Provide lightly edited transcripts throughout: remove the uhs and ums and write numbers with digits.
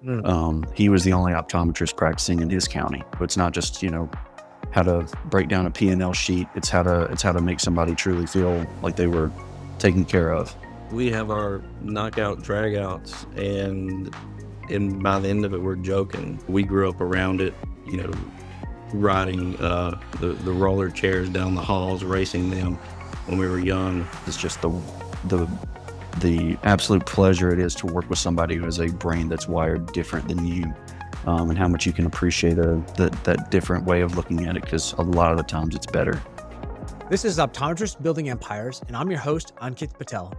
Mm. He was the only optometrist practicing in his county. But it's not just, how to break down a P&L sheet. It's how to make somebody truly feel like they were taken care of. We have our knockout dragouts, and by the end of it, we're joking. We grew up around it, riding the roller chairs down the halls, racing them when we were young. It's just the absolute pleasure it is to work with somebody who has a brain that's wired different than you, and how much you can appreciate that different way of looking at it, because a lot of the times it's better. This is Optometrists Building Empires, and I'm your host, Ankit Patel.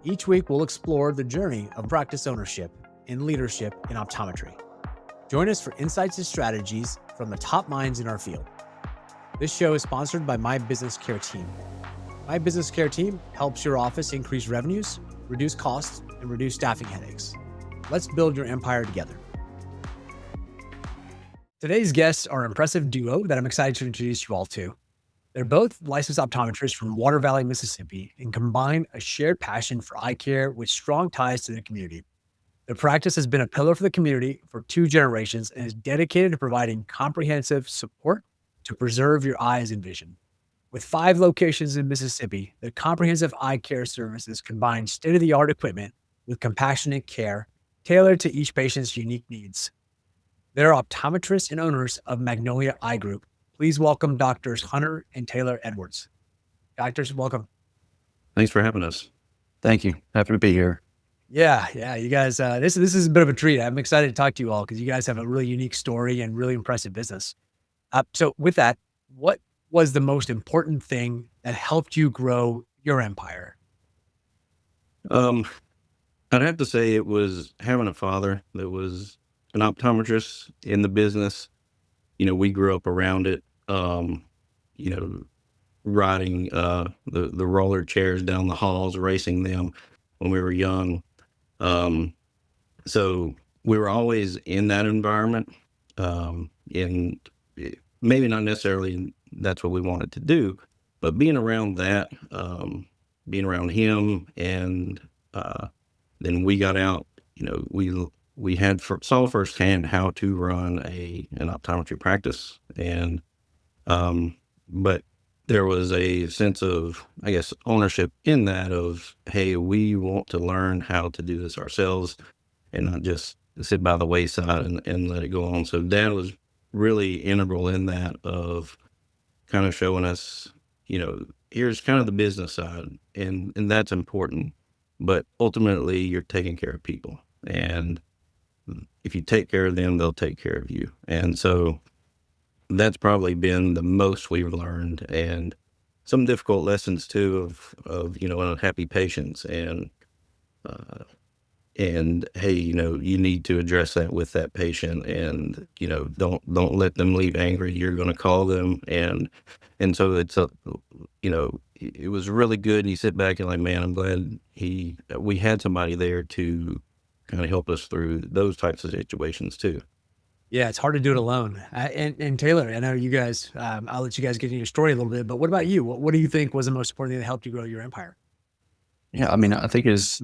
Each week, we'll explore the journey of practice ownership and leadership in optometry. Join us for insights and strategies from the top minds in our field. This show is sponsored by My Business Care Team. My Business Care Team helps your office increase revenues, reduce costs, and reduce staffing headaches. Let's build your empire together. Today's guests are an impressive duo that I'm excited to introduce you all to. They're both licensed optometrists from Water Valley, Mississippi, and combine a shared passion for eye care with strong ties to the community. Their practice has been a pillar for the community for 2 generations and is dedicated to providing comprehensive support to preserve your eyes and vision. With 5 locations in Mississippi, their comprehensive eye care services combine state-of-the-art equipment with compassionate care tailored to each patient's unique needs. They're optometrists and owners of Magnolia Eye Group. Please welcome Doctors Hunter and Taylor Edwards. Doctors, welcome. Thanks for having us. Thank you. Happy to be here. Yeah. You guys, this is a bit of a treat. I'm excited to talk to you all because you guys have a really unique story and really impressive business. So with that, what was the most important thing that helped you grow your empire? I'd have to say it was having a father that was an optometrist in the business. We grew up around it, riding the roller chairs down the halls, racing them when we were young. So we were always in that environment, and maybe not necessarily that's what we wanted to do, but being around that, being around him, and then we got out. We saw firsthand how to run an optometry practice, and but there was a sense of, I guess, ownership in that of, hey, we want to learn how to do this ourselves and not just sit by the wayside and let it go on. So Dad was really integral in that, of kind of showing us, here's kind of the business side, and that's important, but ultimately you're taking care of people, and if you take care of them, they'll take care of you. And so that's probably been the most we've learned, and some difficult lessons too of unhappy patients, and hey, you need to address that with that patient, and don't let them leave angry. You're going to call them, and so it's it was really good. And you sit back and like, man, I'm glad we had somebody there to kind of help us through those types of situations too. Yeah, it's hard to do it alone. And Taylor, I know you guys, I'll let you guys get into your story a little bit, but what about you? What do you think was the most important thing that helped you grow your empire? Yeah, I mean, I think is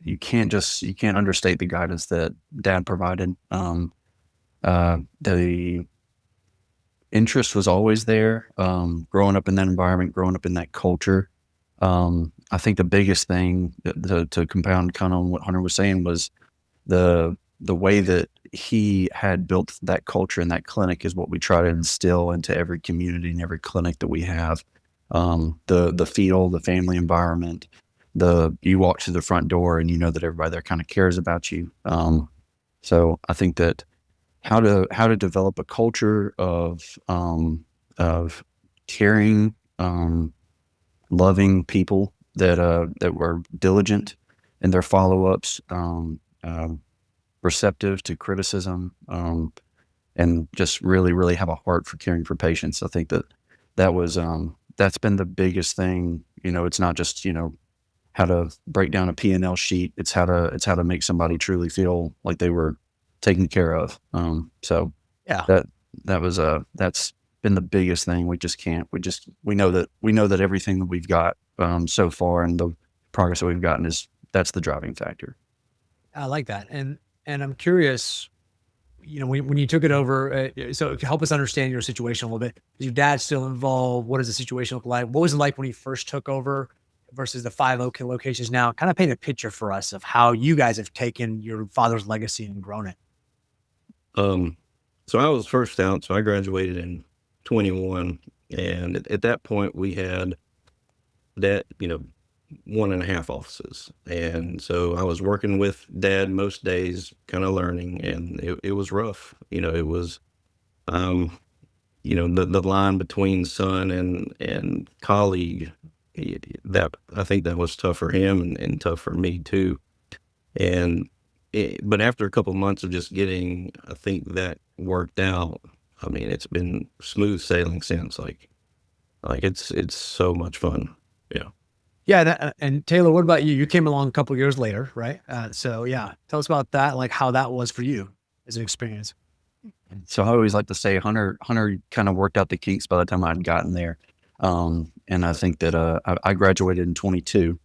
you can't understate the guidance that Dad provided. The interest was always there. Growing up in that environment, growing up in that culture. I think the biggest thing to compound kind of on what Hunter was saying was the way that he had built that culture in that clinic is what we try to instill into every community and every clinic that we have. The feel, the family environment, you walk through the front door and you know that everybody there kind of cares about you. So I think that how to develop a culture of caring, loving people that were diligent in their follow-ups, receptive to criticism, and just really, really have a heart for caring for patients. I think that's been the biggest thing. It's not just, how to break down a P&L sheet. It's how to make somebody truly feel like they were taken care of. So Yeah. that's been the biggest thing. We know that everything that we've got so far and the progress that we've gotten that's the driving factor. I like that. And And I'm curious, when you took it over, so help us understand your situation a little bit. Is your dad still involved? What does the situation look like? What was it like when he first took over versus the five locations now? Kind of paint a picture for us of how you guys have taken your father's legacy and grown it. Um, so I was first out, so I graduated in 21, and at that point we had that, one and a half offices. And so I was working with dad most days, kind of learning, and it was rough. It was, um, the line between son and colleague, that I think that was tough for him and tough for me too. And but after a couple months of just getting, I think that worked out. I mean, it's been smooth sailing since. Like it's so much fun. Yeah. Yeah, and Taylor, what about you? You came along a couple years later, right? So yeah, tell us about that, like how that was for you as an experience. So I always like to say Hunter kind of worked out the kinks by the time I'd gotten there. And I think that I graduated in 22.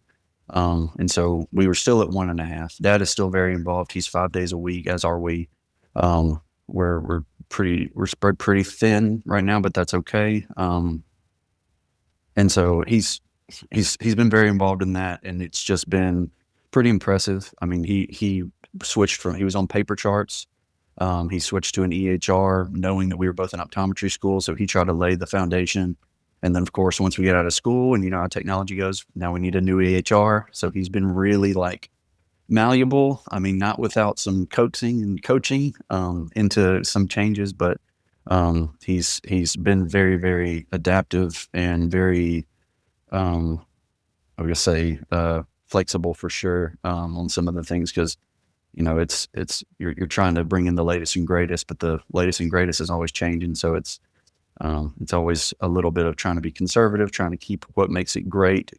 And so we were still at one and a half. Dad is still very involved. He's 5 days a week, as are we. We're spread pretty thin right now, but that's okay. And so he's been very involved in that, and it's just been pretty impressive. I mean, he switched he was on paper charts. He switched to an EHR, knowing that we were both in optometry school. So he tried to lay the foundation. And then, of course, once we get out of school and you know how technology goes, now we need a new EHR. So he's been really like malleable. I mean, not without some coaching into some changes, but he's been very, very adaptive and very, I would say, flexible for sure on some of the things, because you're trying to bring in the latest and greatest, but the latest and greatest is always changing. So it's always a little bit of trying to be conservative, trying to keep what makes it great,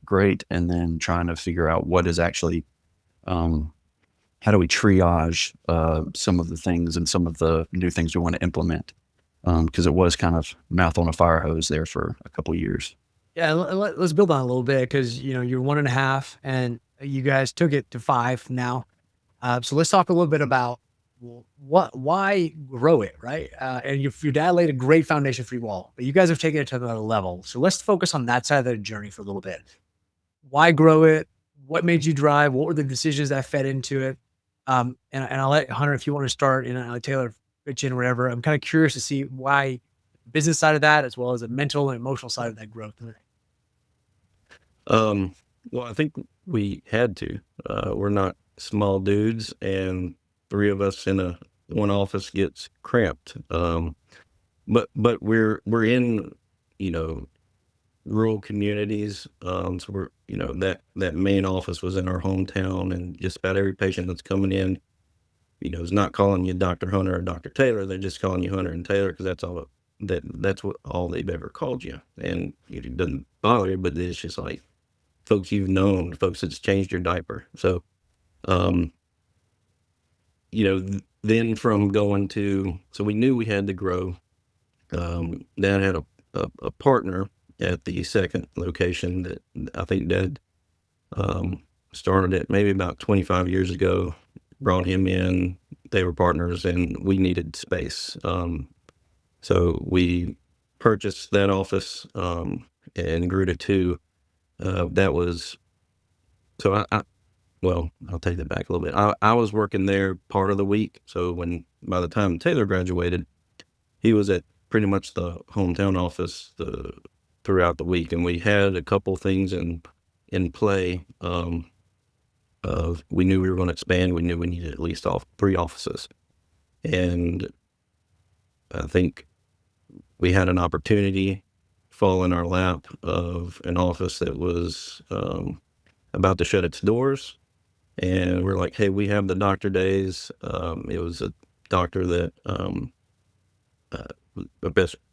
and then trying to figure out what is actually, how do we triage some of the things and some of the new things we want to implement? Because it was kind of mouth on a fire hose there for a couple of years. Yeah, let's build on it a little bit because you're one and a half, and you guys took it to five now. So let's talk a little bit about why grow it, right? And your dad laid a great foundation for you all, but you guys have taken it to another level. So let's focus on that side of the journey for a little bit. Why grow it? What made you drive? What were the decisions that fed into it? And I'll let Hunter, if you want to start, and I'll let Taylor pitch in or whatever. I'm kind of curious to see why the business side of that, as well as the mental and emotional side of that growth. Well, I think we had to. We're not small dudes, and three of us in one office gets cramped. But we're in, you know, rural communities. So we're, that main office was in our hometown, and just about every patient that's coming in, is not calling you Dr. Hunter or Dr. Taylor. They're just calling you Hunter and Taylor because that's what all they've ever called you. And it doesn't bother you, but it's just like folks you've known, folks that's changed your diaper. So, um, then from going so we knew we had to grow. Dad had a partner at the second location that I think Dad started it maybe about 25 years ago, brought him in. They were partners, and we needed space. So we purchased that office and grew to two. That was so well, I'll take that back a little bit. I was working there part of the week. So by the time Taylor graduated, he was at pretty much the hometown office throughout the week, and we had a couple things in play. We knew we were going to expand. We knew we needed at least three offices, and I think we had an opportunity fall in our lap of an office that was about to shut its doors. And we're like, hey, we have the doctor days. It was a doctor that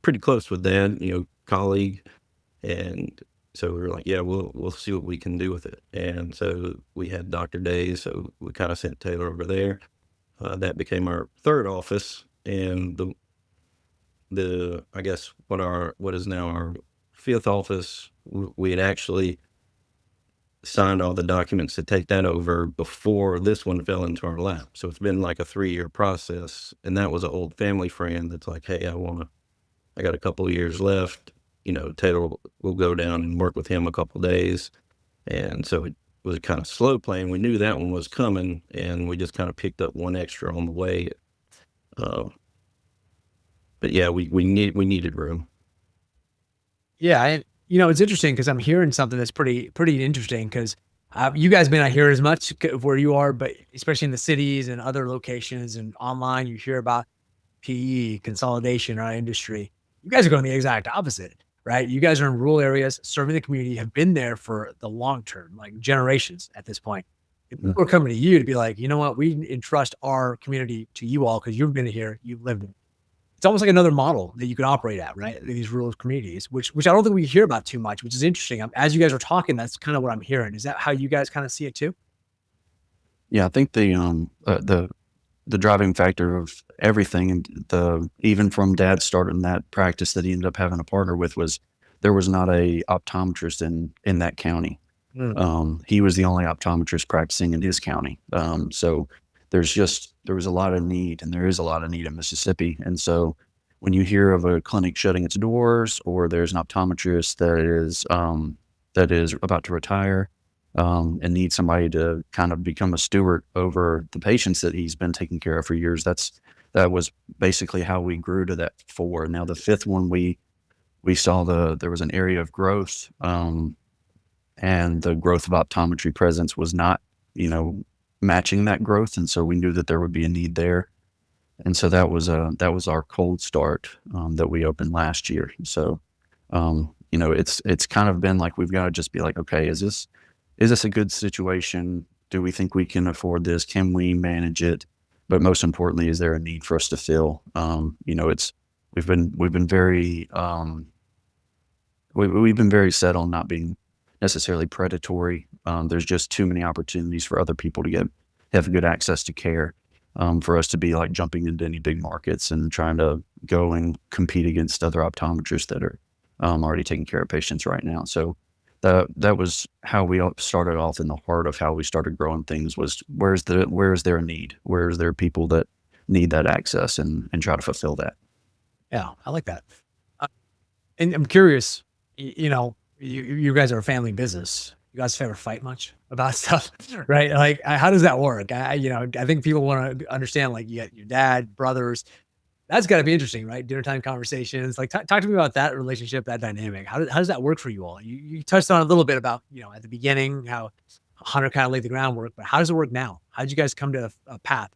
pretty close with Dad, colleague. And so we were like, yeah, we'll see what we can do with it. And so we had doctor days. So we kind of sent Taylor over there. That became our third office. And I guess what is now our fifth office, we had actually signed all the documents to take that over before this one fell into our lap. So it's been like a 3-year process. And that was an old family friend that's like, hey, I got a couple of years left. Taylor will go down and work with him a couple of days. And so it was kind of slow playing. We knew that one was coming, and we just kind of picked up one extra on the way. But yeah, we needed room. Yeah, and it's interesting because I'm hearing something that's pretty interesting because you guys may not hear as much of where you are, but especially in the cities and other locations and online, you hear about PE consolidation in our industry. You guys are going the exact opposite, right? You guys are in rural areas, serving the community, have been there for the long term, like generations at this point. If Yeah. people are coming to you to be like, you know what, we entrust our community to you all because you've been here, you've lived it. It's almost like another model that you can operate at, right? In these rural communities, which I don't think we hear about too much, which is interesting. As you guys are talking, that's kind of what I'm hearing. Is that how you guys kind of see it too? Yeah, I think the driving factor of everything, and even from Dad starting that practice that he ended up having a partner with, was there was not a optometrist in that county. He was the only optometrist practicing in his county. So there was a lot of need, and there is a lot of need in Mississippi. And so when you hear of a clinic shutting its doors, or there's an optometrist that is about to retire, and needs somebody to kind of become a steward over the patients that he's been taking care of for years, that was basically how we grew to that 4. Now the 5th one, we saw there was an area of growth. And the growth of optometry presence was not, matching that growth. And so we knew that there would be a need there. And so that was our cold start, that we opened last year. So, it's kind of been like, we've got to just be like, okay, is this a good situation? Do we think we can afford this? Can we manage it? But most importantly, is there a need for us to fill? We've been very, we've been very set on not being necessarily predatory. There's just too many opportunities for other people to have good access to care, for us to be like jumping into any big markets and trying to go and compete against other optometrists that are already taking care of patients right now. So that was how we started off. In the heart of how we started growing things was, where is there a need? Where is there people that need that access, and try to fulfill that? Yeah, I like that. And I'm curious, you guys are a family business. You guys ever fight much about stuff, right? Like, how does that work? I think people want to understand, like, you got your dad, brothers. That's got to be interesting, right? Dinner time conversations. Like, talk to me about that relationship, that dynamic. How does that work for you all? You touched on a little bit about, at the beginning, how Hunter kind of laid the groundwork, but how does it work now? How did you guys come to a path?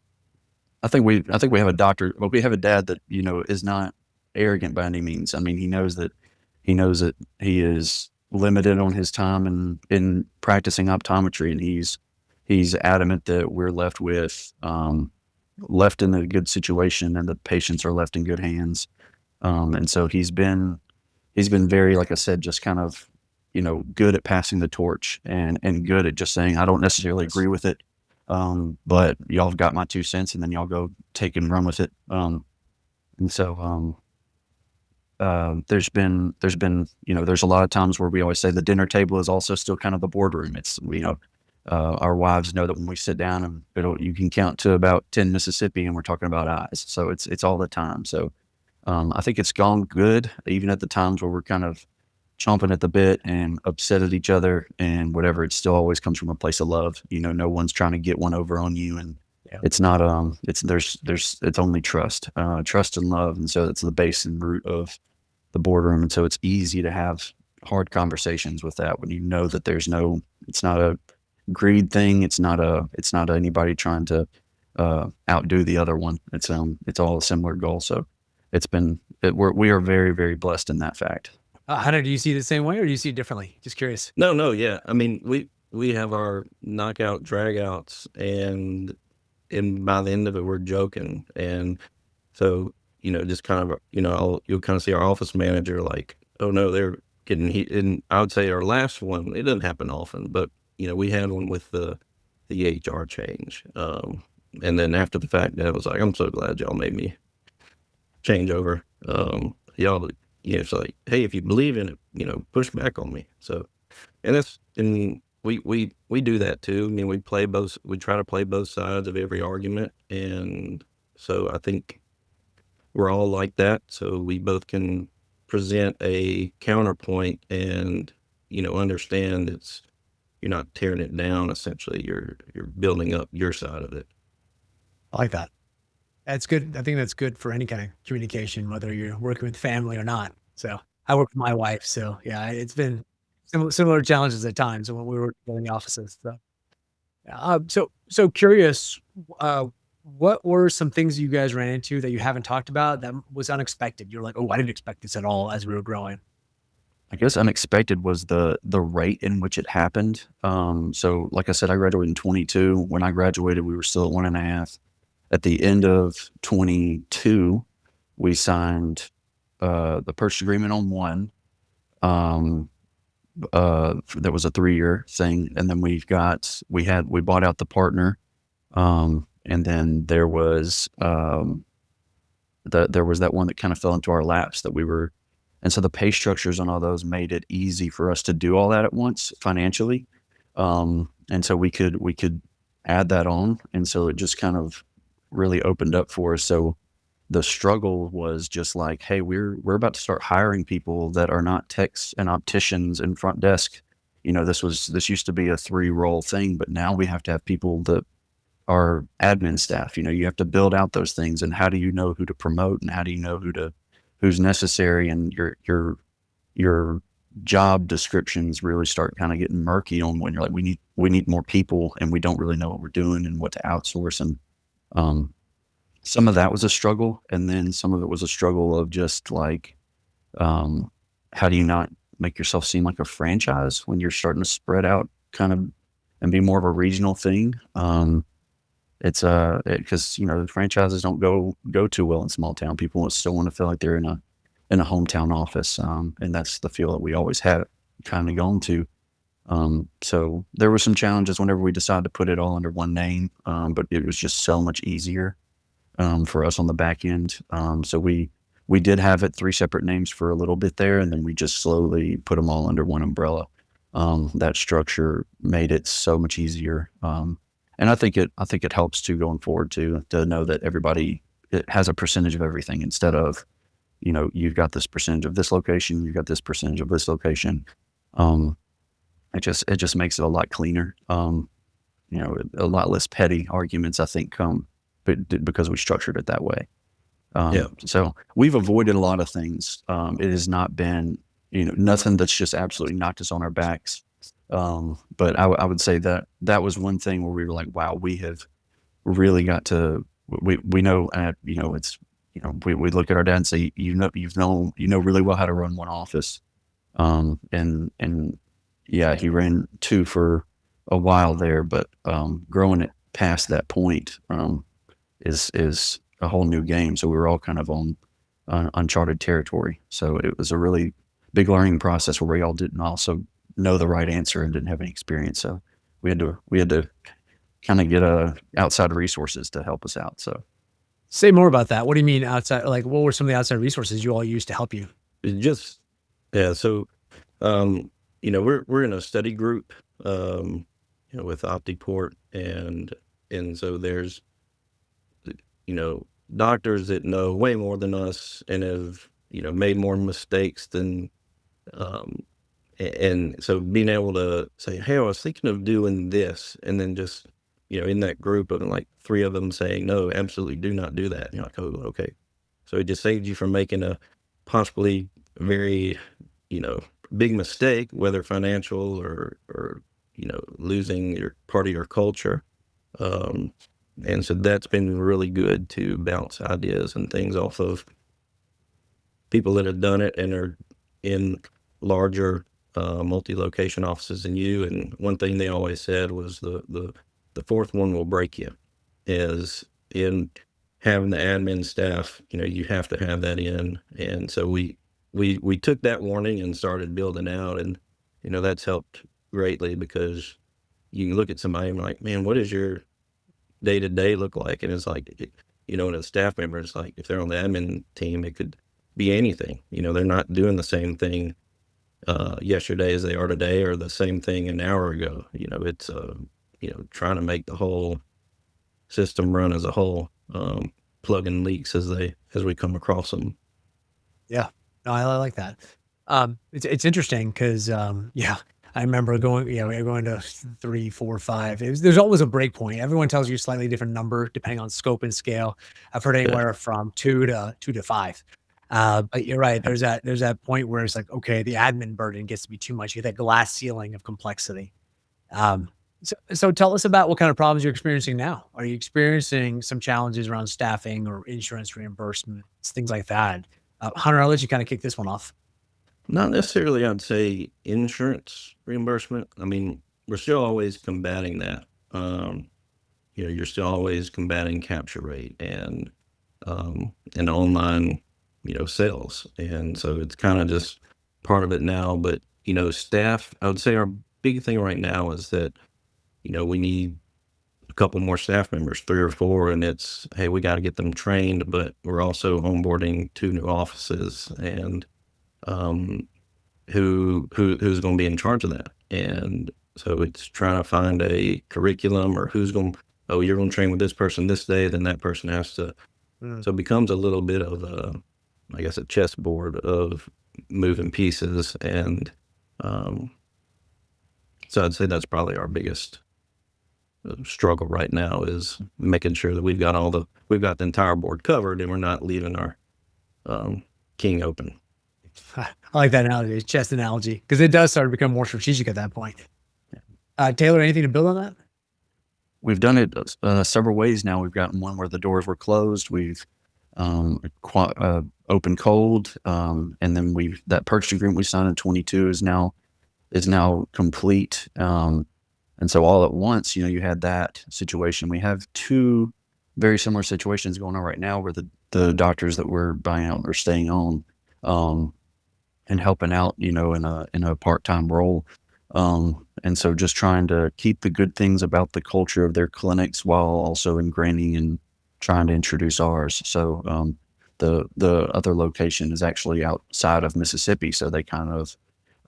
I think we have a doctor, but we have a dad that, is not arrogant by any means. I mean, he knows that he is limited on his time in practicing optometry, and he's adamant that we're left in a good situation, and the patients are left in good hands. And so he's been very, like I said, just kind of, good at passing the torch, and good at just saying, I don't necessarily agree with it, but y'all have got my 2 cents, and then y'all go take and run with it. And so, there's been, there's a lot of times where we always say the dinner table is also still kind of the boardroom. It's, our wives know that when we sit down, and you can count to about 10 Mississippi, and we're talking about eyes. So it's all the time. So, I think it's gone good, even at the times where we're kind of chomping at the bit and upset at each other and whatever. It still always comes from a place of love. No one's trying to get one over on you, and Yeah. it's not, it's only trust and love. And so it's the base and root of the boardroom. And so it's easy to have hard conversations with that, when that it's not a greed thing. It's not anybody trying to outdo the other one. It's all a similar goal. So we are very, very blessed in that fact. Hunter, do you see it the same way, or do you see it differently? Just curious. No, yeah. I mean, we have our knockout dragouts, and by the end of it, we're joking. And so, just kind of, you'll kind of see our office manager like, oh no, they're getting heat. And I would say our last one, it doesn't happen often, but we had one with the HR change. And then after the fact, Dad was like, I'm so glad y'all made me change over. Y'all, it's like, hey, if you believe in it, push back on me. So, and we do that too. I mean, we try to play both sides of every argument, and so I think we're all like that. So we both can present a counterpoint and, understand you're not tearing it down. Essentially, you're building up your side of it. I like that. That's good. I think that's good for any kind of communication, whether you're working with family or not. So I work with my wife. So yeah, it's been similar challenges at times when we were in the offices. So, yeah, so curious, uh, what were some things you guys ran into that you haven't talked about that was unexpected? You're like, oh, I didn't expect this at all as we were growing. I guess unexpected was the rate in which it happened. So like I said, I graduated in 22. When I graduated, we were still at 1.5. At the end of 22, we signed the purchase agreement on one. That was a 3-year thing, and then we bought out the partner, and then there was that one that kind of fell into our laps that we were, and so the pay structures on all those made it easy for us to do all that at once financially, and so we could add that on, and so it just kind of really opened up for us. So the struggle was just like, hey, we're about to start hiring people that are not techs and opticians and front desk. This used to be a 3-role thing, but now we have to have people that are admin staff. You have to build out those things, and how do you know who to promote, and how do you know who's necessary, and your job descriptions really start kind of getting murky on when you're like, we need more people, and we don't really know what we're doing and what to outsource. And um, some of that was a struggle, and then some of it was a struggle of just like, how do you not make yourself seem like a franchise when you're starting to spread out kind of and be more of a regional thing. It's because the franchises don't go too well in small town. People still want to feel like they're in a hometown office, and that's the feel that we always have kind of gone to. So there were some challenges whenever we decided to put it all under one name, but it was just so much easier for us on the back end. So we did have it 3 separate names for a little bit there, and then we just slowly put them all under one umbrella. That structure made it so much easier. And I think it helps too going forward too, to know that it has a percentage of everything instead of, you've got this percentage of this location, you've got this percentage of this location. It just makes it a lot cleaner. A lot less petty arguments, I think, come because we structured it that way. Yeah. So we've avoided a lot of things. It has not been, nothing that's just absolutely knocked us on our backs. But I would say that was one thing where we were like, wow, we have really got to, we know, it's, we look at our dad and say, really well how to run one office. And yeah, he ran 2 for a while there, but, growing it past that point, is a whole new game. So we were all kind of on uncharted territory. So it was a really big learning process where we all didn't also know the right answer and didn't have any experience. So we had to kind of get outside resources to help us out. So Say more about that. What do you mean outside? Like, what were some of the outside resources you all used to help you? It just Yeah. So we're in a study group, with OptiPort, and so there's doctors that know way more than us and have made more mistakes than, um and so being able to say, hey, I was thinking of doing this, and then just in that group of like 3 of them saying, no, absolutely do not do that, and you're like, oh, okay. So it just saves you from making a possibly very you know big mistake, whether financial or losing your part of your culture. um and so that's been really good to bounce ideas and things off of people that have done it and are in larger, multi-location offices than you. And one thing they always said was the fourth one will break you, is in having the admin staff. You have to have that in. And so we took that warning and started building out, and that's helped greatly, because you can look at somebody and be like, man, what does your day to day look like? And it's like, and a staff member, it's like, if they're on the admin team, it could be anything. They're not doing the same thing yesterday as they are today, or the same thing an hour ago. It's trying to make the whole system run as a whole, plugging leaks as we come across them. Yeah. No, I like that. It's interesting because yeah, I remember going to 3, 4, 5. There's always a break point. Everyone tells you a slightly different number depending on scope and scale. I've heard Yeah. anywhere from 2 to 5. But you're right. There's that point where it's like, okay, the admin burden gets to be too much. You get that glass ceiling of complexity. Um, so tell us about what kind of problems you're experiencing now. Are you experiencing some challenges around staffing or insurance reimbursements, things like that? Hunter, I'll let you kind of kick this one off. Not necessarily, I'd say, insurance reimbursement. I mean, we're still always combating that. You're still always combating capture rate and online, sales. And so it's kind of just part of it now. But, staff, I would say our big thing right now is that, we need a couple more staff members, 3 or 4, and it's, hey, we got to get them trained, but we're also onboarding 2 new offices, and um, who's going to be in charge of that. And so it's trying to find a curriculum, or who's going, oh, you're going to train with this person this day, then that person has to. Mm. So it becomes a little bit of I guess, a chessboard of moving pieces. And so I'd say that's probably our biggest struggle right now, is making sure that we've got the entire board covered, and we're not leaving our king open. I like that analogy, chess analogy, because it does start to become more strategic at that point. Taylor, anything to build on that? We've done it several ways now. We've gotten one where the doors were closed. We've open cold, and then that purchase agreement we signed in 22 is now complete. And so all at once, you had that situation. We have 2 very similar situations going on right now, where the doctors that we're buying out are staying on, and helping out, in a part-time role. And so just trying to keep the good things about the culture of their clinics while also ingraining and trying to introduce ours. So the other location is actually outside of Mississippi, so they kind of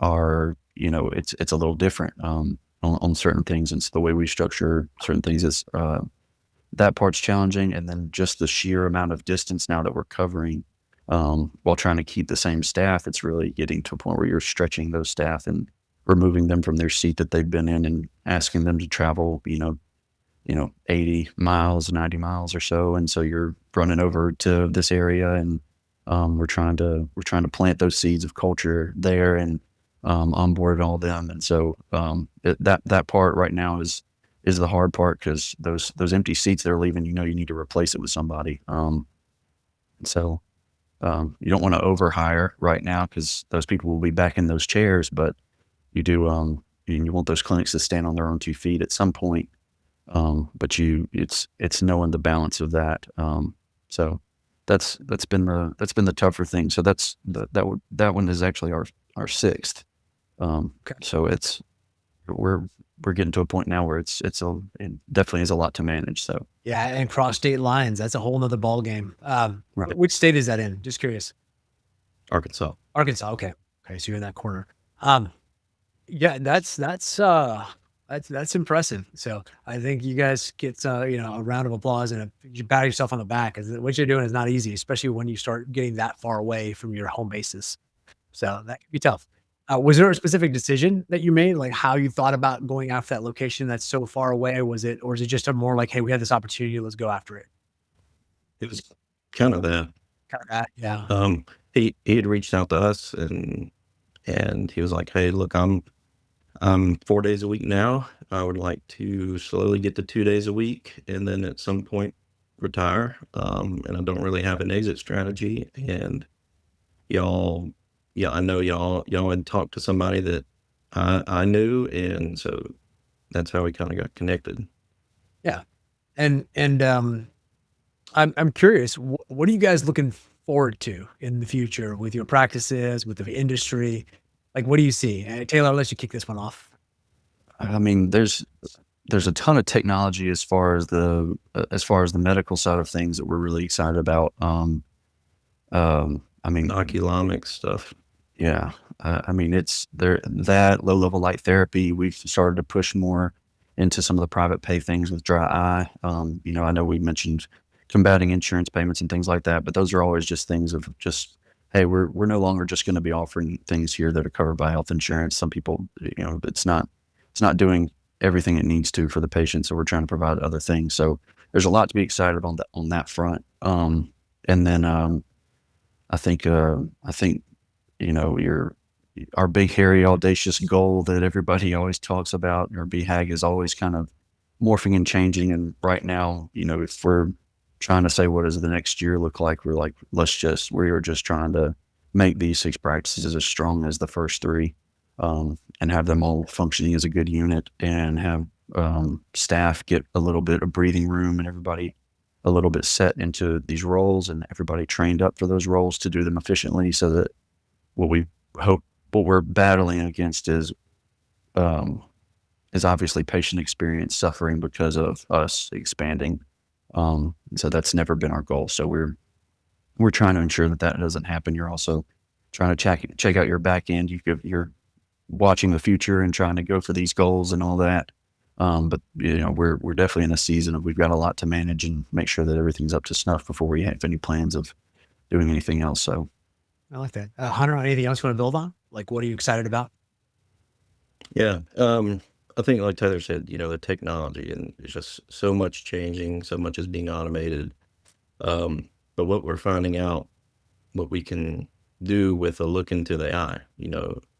are, it's a little different on certain things. And so the way we structure certain things is that part's challenging. And then just the sheer amount of distance now that we're covering, while trying to keep the same staff, it's really getting to a point where you're stretching those staff and removing them from their seat that they've been in and asking them to travel, 80 miles, 90 miles or so. And so you're running over to this area, and we're trying to plant those seeds of culture there and onboard all them. And so that part right now is the hard part, because those empty seats they're leaving, you need to replace it with somebody. So you don't want to overhire right now, because those people will be back in those chairs, but you do you want those clinics to stand on their own 2 feet at some point. But it's knowing the balance of that. So that's been the tougher thing. So that one is actually our 6th. Okay. So we're getting to a point now where it definitely is a lot to manage. So Yeah, and cross state lines, that's a whole nother ball game. Right. Which state is that in? Just curious. Arkansas. Arkansas. Okay. So you're in that corner. Yeah, that's impressive. So I think you guys get a round of applause and you pat yourself on the back, because what you're doing is not easy, especially when you start getting that far away from your home bases. So that could be tough. Was there a specific decision that you made, like how you thought about going after that location that's so far away? Or is it just a more like, hey, we had this opportunity, let's go after it? It was kind of that. Kind of that, yeah. He had reached out to us, and he was like, hey, look, I'm 4 days a week now. I would like to slowly get to 2 days a week, and then at some point retire. And I don't really have an exit strategy. And I know y'all had talked to somebody that I knew, and so that's how we kind of got connected. Yeah. And I'm curious, what are you guys looking forward to in the future with your practices, with the industry? Like, what do you see? Taylor, I'll let you kick this one off. I mean, there's a ton of technology as far as the medical side of things that we're really excited about. I mean, Oculomics stuff. Yeah. I mean, it's there, that low level light therapy. We've started to push more into some of the private pay things with dry eye. I know we mentioned combating insurance payments and things like that, but those are always just things of just, hey, we're no longer just going to be offering things here that are covered by health insurance. Some people, it's not doing everything it needs to for the patient. So we're trying to provide other things. So there's a lot to be excited on that front. And then I think your our big hairy audacious goal that everybody always talks about, or BHAG, is always kind of morphing and changing. And right now, if we're trying to say what does the next year look like, we're like, we are just trying to make these 6 practices as strong as the first 3, and have them all functioning as a good unit, and have staff get a little bit of breathing room, and everybody a little bit set into these roles, and everybody trained up for those roles to do them efficiently, so that what we hope, what we're battling against um, is obviously patient experience suffering because of us expanding. So that's never been our goal. So we're trying to ensure that that doesn't happen. You're also trying to check out your back end. You're watching the future and trying to go for these goals and all that. But we're definitely in a season of, we've got a lot to manage and make sure that everything's up to snuff before we have any plans of doing anything else. So I like that. Hunter, anything else you want to build on? Like, what are you excited about? Yeah. I think like Tyler said, the technology, and it's just so much changing, so much is being automated. But what we're finding out, what we can do with a look into the eye,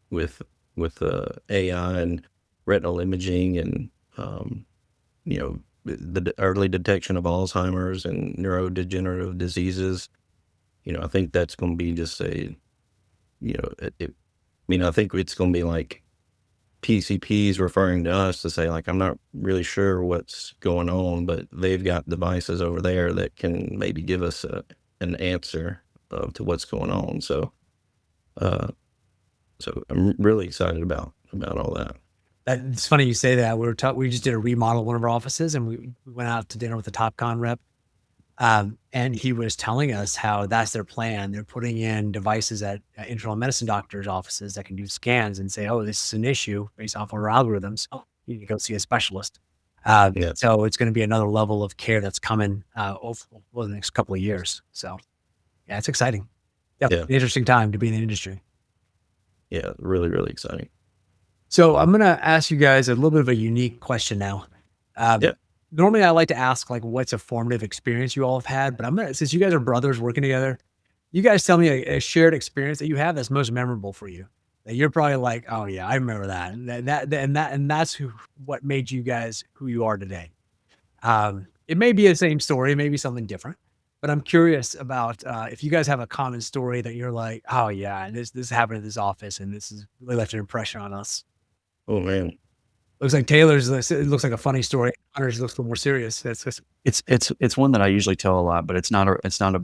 with AI and retinal imaging, and the early detection of Alzheimer's and neurodegenerative diseases. I think that's going to be just I think it's going to be like PCPs referring to us to say, like, I'm not really sure what's going on, but they've got devices over there that can maybe give us an answer to what's going on. Uh, so I'm really excited about all that. It's funny you say that. We just did a remodel of one of our offices, and we went out to dinner with the TopCon rep. And he was telling us how that's their plan. They're putting in devices at internal medicine doctors' offices that can do scans and say, "Oh, this is an issue based off of our algorithms. Oh, you need to go see a specialist." Yeah. So it's going to be another level of care that's coming over the next couple of years. So yeah, it's exciting. Yeah. Definitely an interesting time to be in the industry. Yeah. Really, really exciting. So I'm going to ask you guys a little bit of a unique question now. Yeah. Normally I like to ask, like, what's a formative experience you all have had, but since you guys are brothers working together, you guys tell me a shared experience that you have that's most memorable for you. That you're probably like, oh yeah, I remember that. And that's what made you guys who you are today. It may be the same story, it may be something different, but I'm curious about if you guys have a common story that you're like, oh yeah, this happened at this office and this has really left an impression on us. Oh man. Looks like Taylor's, it looks like a funny story. Hunter's looks a little more serious. it's one that I usually tell a lot, but it's not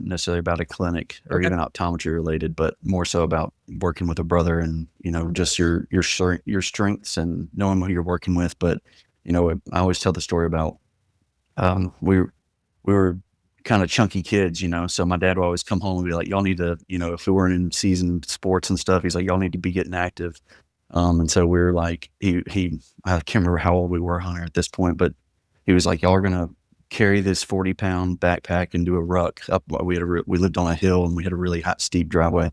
necessarily about a clinic or Okay. even optometry related, but more so about working with a brother, and just your strengths and knowing who you're working with. But I always tell the story about we were kind of chunky kids, so my dad would always come home and be like, y'all need to, if we weren't in season sports and stuff, he's like, y'all need to be getting active. And so we were like, I can't remember how old we were, Hunter, at this point, but he was like, y'all are going to carry this 40-pound backpack and do a ruck up. We lived on a hill and we had a really hot, steep driveway.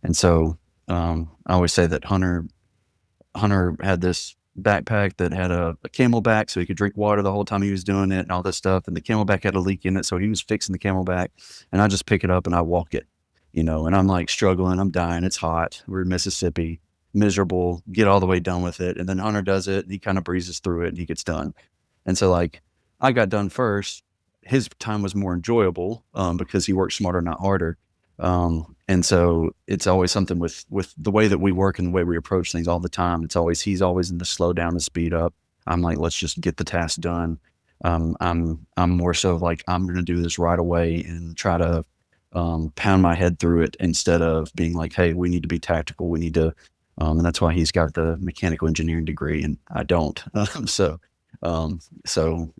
And so, I always say that Hunter had this backpack that had a camelback so he could drink water the whole time he was doing it and all this stuff. And the camelback had a leak in it. So he was fixing the camelback, and I just pick it up and I walk it, and I'm like struggling. I'm dying. It's hot. We're in Mississippi, miserable, get all the way done with it. And then Hunter does it. And he kind of breezes through it and he gets done. And so, like, I got done first. His time was more enjoyable because he worked smarter, not harder. And so it's always something with the way that we work and the way we approach things all the time. He's always in the slow down and speed up. I'm like, let's just get the task done. I'm more so like, I'm going to do this right away and try to pound my head through it instead of being like, hey, we need to be tactical. We need to, and that's why he's got the mechanical engineering degree and I don't. So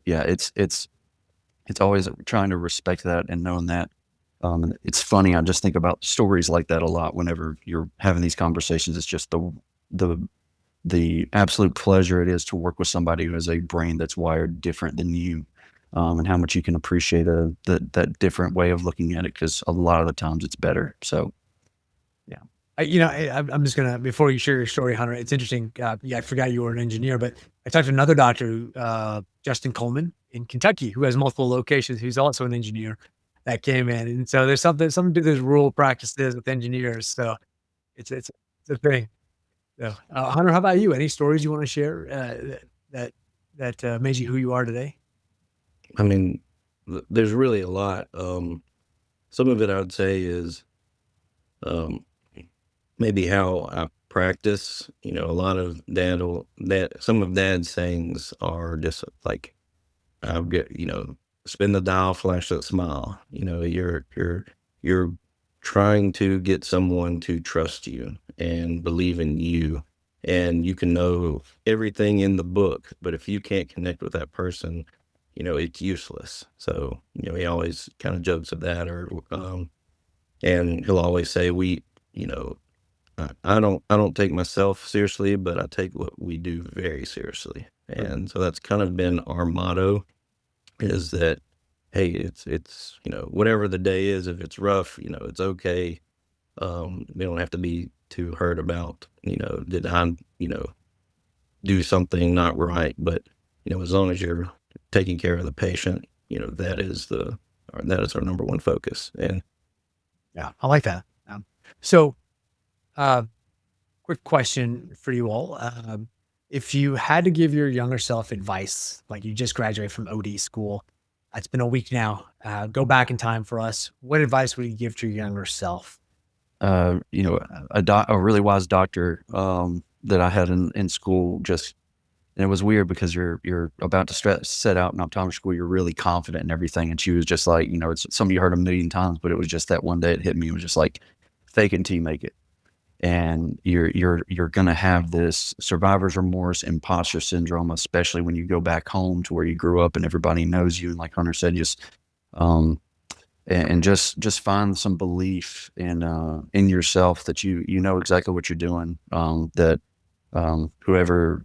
yeah, it's always trying to respect that and knowing that And it's funny. I just think about stories like that a lot whenever you're having these conversations. It's just the the absolute pleasure it is to work with somebody who has a brain that's wired different than you, and how much you can appreciate that different way of looking at it, because a lot of the times it's better. So yeah. I'm just gonna, before you share your story, Hunter. It's interesting. Yeah, I forgot you were an engineer, but I talked to another doctor, Justin Coleman in Kentucky, who has multiple locations. Who's also an engineer that came in, and so there's something to those rural practices with engineers. So it's a thing. So, Hunter, how about you? Any stories you want to share that made you who you are today? I mean, there's really a lot. Some of it I would say is um, maybe how I practice. A lot of some of dad's sayings are just like, I'll get, spin the dial, flash that smile. You're trying to get someone to trust you and believe in you. And you can know everything in the book, but if you can't connect with that person, it's useless. So, he always kind of jokes of that, and he'll always say, you know, I don't take myself seriously, but I take what we do very seriously. And so that's kind of been our motto, is that, hey, it's whatever the day is, if it's rough, it's okay. We don't have to be too hurt about, did I, do something not right, but as long as you're taking care of the patient, that is our number one focus. And Yeah, I like that. So, uh, quick question for you all. If you had to give your younger self advice, like you just graduated from OD school, it's been a week now, go back in time for us. What advice would you give to your younger self? You know, a really wise doctor that I had in school, just, and it was weird because you're about to set out in optometry school, you're really confident in everything, and she was just like, it's something you heard a million times, but it was just that one day it hit me. It was just like, fake it until you make it. And you're gonna have this survivor's remorse, imposter syndrome, especially when you go back home to where you grew up and everybody knows you. And like Hunter said, just um, and just find some belief in yourself, that you know exactly what you're doing. That whoever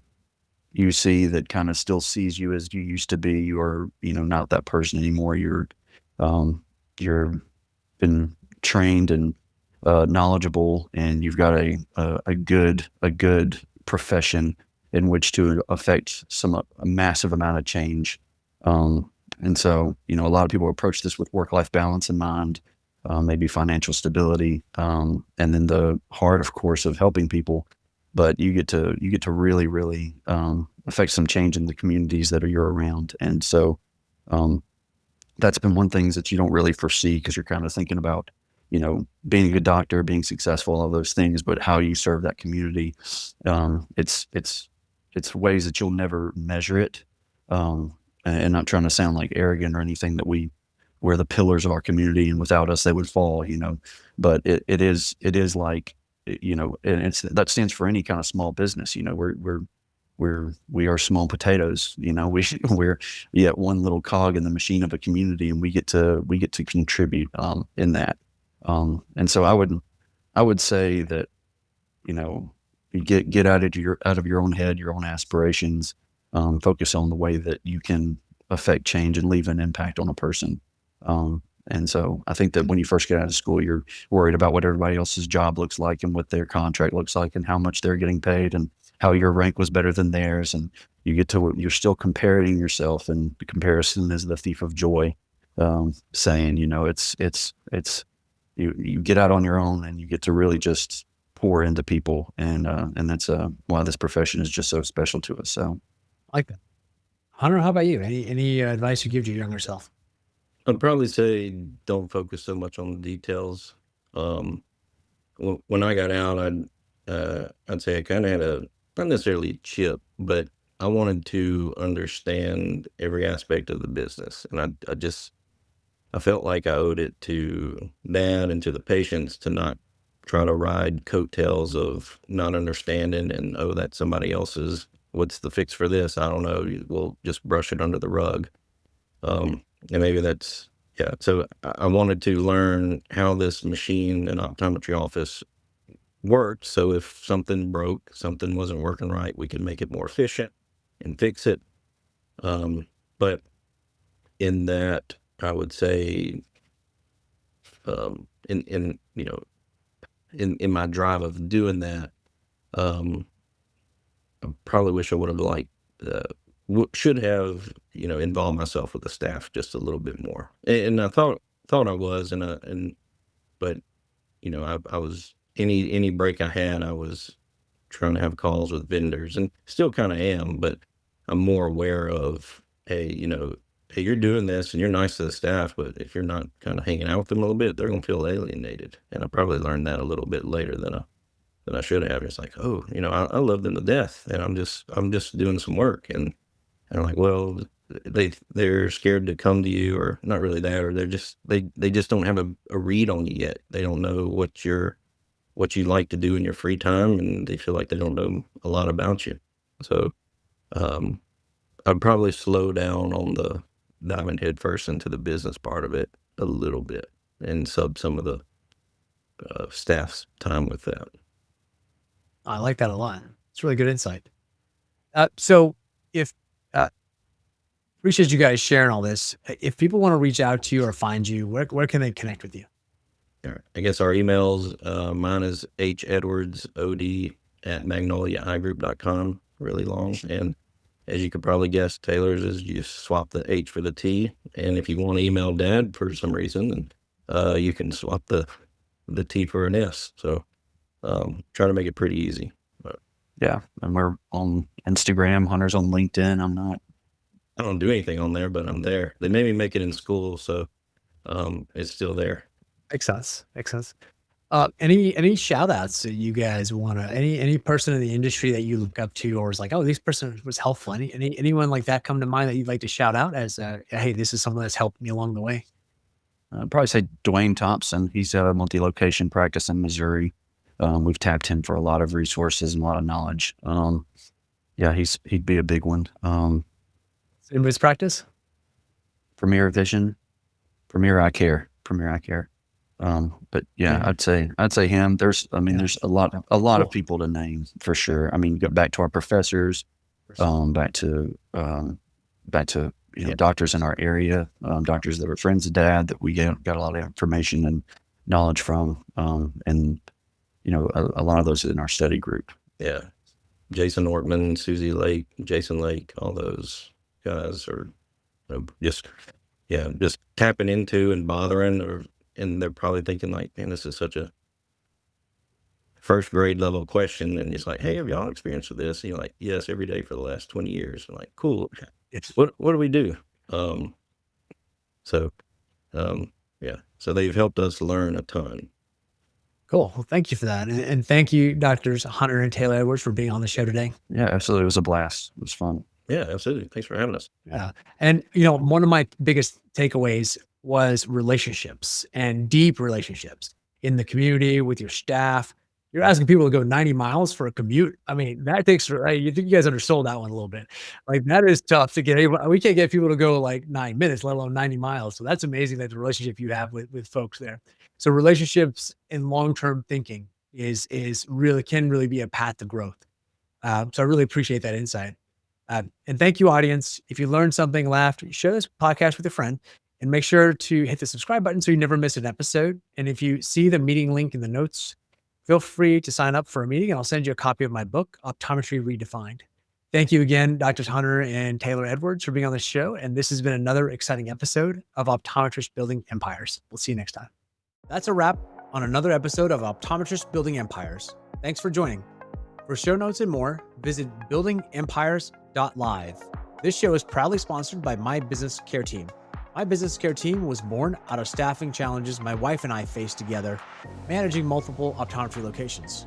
you see that kind of still sees you as you used to be, you are, not that person anymore. You're been trained and knowledgeable, and you've got a good profession in which to affect a massive amount of change. And so, a lot of people approach this with work-life balance in mind, maybe financial stability, and then the heart, of course, of helping people. But you get to really, really affect some change in the communities that you're around. And so, um, that's been one thing that you don't really foresee, because you're kind of thinking about, being a good doctor, being successful, all those things, but how you serve that community. It's ways that you'll never measure it. And not trying to sound like arrogant or anything, that we're the pillars of our community, and without us they would fall. But it is like, and that stands for any kind of small business. We are small potatoes. We're yet one little cog in the machine of a community, and we get to contribute in that. And so I would say that, you get out of your own head, your own aspirations, focus on the way that you can affect change and leave an impact on a person. And so I think that when you first get out of school, you're worried about what everybody else's job looks like and what their contract looks like and how much they're getting paid and how your rank was better than theirs. And you're still comparing yourself, and the comparison is the thief of joy. Saying, you get out on your own, and you get to really just pour into people. And that's why this profession is just so special to us. So I like that. Hunter, how about you? Any advice you give to your younger self? I'd probably say, don't focus so much on the details. Um, when I got out, I'd say I kind of had not necessarily a chip, but I wanted to understand every aspect of the business, and I felt like I owed it to Dad and to the patients to not try to ride coattails of not understanding, and, oh, that's somebody else's. What's the fix for this? I don't know. We'll just brush it under the rug. And maybe that's Yeah. So I wanted to learn how this machine and optometry office worked. So if something broke, something wasn't working right, we could make it more efficient and fix it. But in that, I would say, in my drive of doing that, um, I probably wish I would have uh, should have, involved myself with the staff just a little bit more. And I thought I was, but I was any break I had, I was trying to have calls with vendors, and still kind of am, but I'm more aware of, hey, hey, you're doing this and you're nice to the staff, but if you're not kind of hanging out with them a little bit, they're gonna feel alienated. And I probably learned that a little bit later than I should have. It's like, oh, I love them to death, and I'm just doing some work, and I'm like, well, they're scared to come to you, or not really that, or they just don't have a read on you yet. They don't know what you like to do in your free time, and they feel like they don't know a lot about you. So um, I'd probably slow down on the diving headfirst into the business part of it a little bit, and sub some of the staff's time with that. I like that a lot. It's really good insight. So if appreciate you guys sharing all this. If people want to reach out to you or find you, where can they connect with you? All right. I guess our emails, mine is hedwardsod@magnoliaeyegroup.com, really long. And as you could probably guess, Taylor's is you swap the H for the T. And if you want to email Dad for some reason, you can swap the T for an S. So try to make it pretty easy. But Yeah. And we're on Instagram. Hunter's on LinkedIn. I'm not. I don't do anything on there, but I'm there. They made me make it in school, so it's still there. Makes sense. Makes sense. Any shout outs that you guys want to, any person in the industry that you look up to, or is like, oh, this person was helpful. Anyone like that come to mind that you'd like to shout out as, hey, this is someone that's helped me along the way? I'd probably say Dwayne Thompson. He's a multi-location practice in Missouri. We've tapped him for a lot of resources and a lot of knowledge. Yeah, he'd be a big one. In his practice? Premier Vision, Premier Eye Care. But yeah, I'd say him. There's a lot Cool. of people to name for sure. I mean, go back to our professors, back to doctors in our area, doctors that were friends of Dad that we got a lot of information and knowledge from, and a lot of those in our study group. Yeah. Jason Ortman, Susie Lake, Jason Lake, all those guys are just tapping into and bothering, and they're probably thinking like, man, this is such a first grade level question. And it's like, hey, have y'all experienced with this? And you're like, yes, every day for the last 20 years. I'm like, cool. What do we do? So they've helped us learn a ton. Cool. Well, thank you for that. And thank you, Doctors Hunter and Taylor Edwards, for being on the show today. Yeah, absolutely. It was a blast. It was fun. Yeah, absolutely. Thanks for having us. Yeah. And, one of my biggest takeaways was relationships, and deep relationships in the community with your staff. You're asking people to go 90 miles for a commute. I mean, that takes, right? You think you guys undersold that one a little bit. Like, that is tough to get. We can't get people to go like 9 minutes, let alone 90 miles. So that's amazing, that the relationship you have with folks there. So relationships and long-term thinking can really be a path to growth. So I really appreciate that insight. And thank you, audience. If you learned something, laughed, share this podcast with a friend, and make sure to hit the subscribe button so you never miss an episode. And if you see the meeting link in the notes, feel free to sign up for a meeting, and I'll send you a copy of my book, Optometry Redefined. Thank you again, Drs. Hunter and Taylor Edwards, for being on the show. And this has been another exciting episode of Optometrists Building Empires. We'll see you next time. That's a wrap on another episode of Optometrists Building Empires. Thanks for joining. For show notes and more, visit buildingempires.live. This show is proudly sponsored by My Business Care Team. My Business Care Team was born out of staffing challenges my wife and I faced together, managing multiple optometry locations.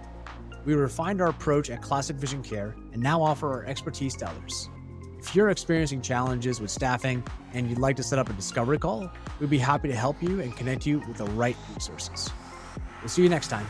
We refined our approach at Classic Vision Care and now offer our expertise to others. If you're experiencing challenges with staffing and you'd like to set up a discovery call, we'd be happy to help you and connect you with the right resources. We'll see you next time.